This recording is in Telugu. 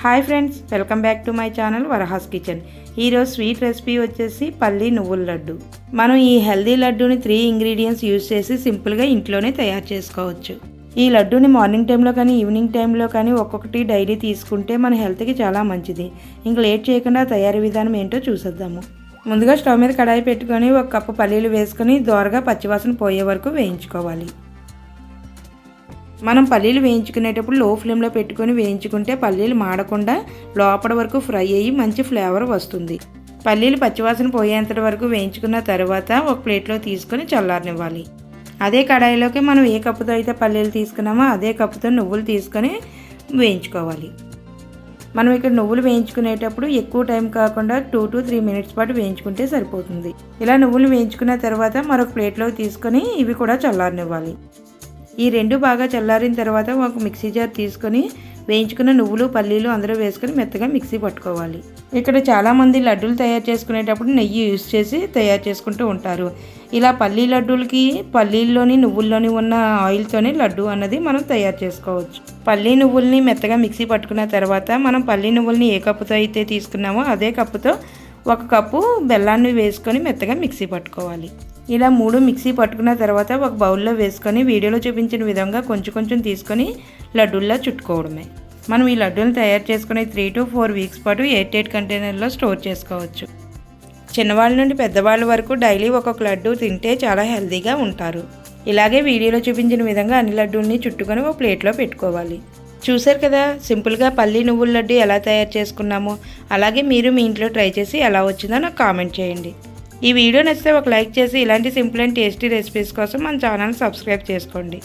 Hi friends, welcome back to my channel Varahas kitchen. ఈరోజు స్వీట్ రెసిపీ వచ్చేసి పల్లి నువ్వుల లడ్డు. మనం ఈ హెల్దీ లడ్డూని 3 ఇంగ్రీడియంట్స్ యూజ్ చేసి సింపుల్గా ఇంట్లోనే తయారు చేసుకోవచ్చు. ఈ లడ్డూని మార్నింగ్ టైంలో కానీ ఈవినింగ్ టైంలో కానీ ఒక్కొక్కటి డైలీ తీసుకుంటే మన హెల్త్కి చాలా మంచిది. ఇంకా లేట్ చేయకుండా తయారీ విధానం ఏంటో చూసేద్దాము. ముందుగా స్టవ్ మీద కడాయి పెట్టుకొని 1 కప్పు పల్లీలు వేసుకొని దోరగా పచ్చివాసన పోయే వరకు వేయించుకోవాలి. మనం పల్లీలు వేయించుకునేటప్పుడు లో ఫ్లేమ్లో పెట్టుకొని వేయించుకుంటే పల్లీలు మాడకుండా లోపల వరకు ఫ్రై అయ్యి మంచి ఫ్లేవర్ వస్తుంది. పల్లీలు పచ్చివాసన పోయేంత వరకు వేయించుకున్న తర్వాత ఒక ప్లేట్లో తీసుకొని చల్లారనివ్వాలి. అదే కడాయిలోకి మనం ఏ కప్పుతో అయితే పల్లీలు తీసుకున్నామో అదే కప్పుతో నువ్వులు తీసుకొని వేయించుకోవాలి. మనం ఇక్కడ నువ్వులు వేయించుకునేటప్పుడు ఎక్కువ టైం కాకుండా 2 to 3 మినిట్స్ పాటు వేయించుకుంటే సరిపోతుంది. ఇలా నువ్వులు వేయించుకున్న తర్వాత మరొక ప్లేట్లోకి తీసుకొని ఇవి కూడా చల్లారనివ్వాలి. ఈ రెండు బాగా చల్లారిన తర్వాత ఒక మిక్సీ జార్ తీసుకొని వేయించుకున్న నువ్వులు పల్లీలు అందులో వేసుకొని మెత్తగా మిక్సీ పట్టుకోవాలి. ఇక్కడ చాలామంది లడ్డూలు తయారు చేసుకునేటప్పుడు నెయ్యి యూజ్ చేసి తయారు చేసుకుంటూ ఉంటారు. ఇలా పల్లీ లడ్డూలకి పల్లీల్లోని నువ్వుల్లోని ఉన్న ఆయిల్తోనే లడ్డు అన్నది మనం తయారు చేసుకోవచ్చు. పల్లీ నువ్వుల్ని మెత్తగా మిక్సీ పట్టుకున్న తర్వాత మనం పల్లీ నువ్వుల్ని ఏ కప్పుతో అయితే తీసుకున్నామో అదే కప్పుతో 1 కప్పు బెల్లాన్ని వేసుకొని మెత్తగా మిక్సీ పట్టుకోవాలి. ఇలా 3 మిక్సీ పట్టుకున్న తర్వాత ఒక బౌల్లో వేసుకొని వీడియోలో చూపించిన విధంగా కొంచెం తీసుకొని లడ్డూల్లా చుట్టుకోవడమే. మనం ఈ లడ్డూలు తయారు చేసుకుని 3 to 4 వీక్స్ పాటు ఎయిర్ కంటైనర్లో స్టోర్ చేసుకోవచ్చు. చిన్నవాళ్ళ నుండి పెద్దవాళ్ళ వరకు డైలీ ఒక్కొక్క లడ్డూ తింటే చాలా హెల్తీగా ఉంటారు. ఇలాగే వీడియోలో చూపించిన విధంగా అన్ని లడ్డూల్ని చుట్టుకొని ఒక ప్లేట్లో పెట్టుకోవాలి. చూశారు కదా, సింపుల్గా పల్లీ నువ్వుల లడ్డు ఎలా తయారు చేసుకున్నామో. అలాగే మీరు మీ ఇంట్లో ట్రై చేసి ఎలా వచ్చిందో నాకు కామెంట్ చేయండి. ఈ వీడియో నచ్చితే ఒక లైక్ చేసి ఇలాంటి సింపుల్ అండ్ టేస్టీ రెసిపీస్ కోసం మన ఛానల్ సబ్స్క్రైబ్ చేసుకోండి.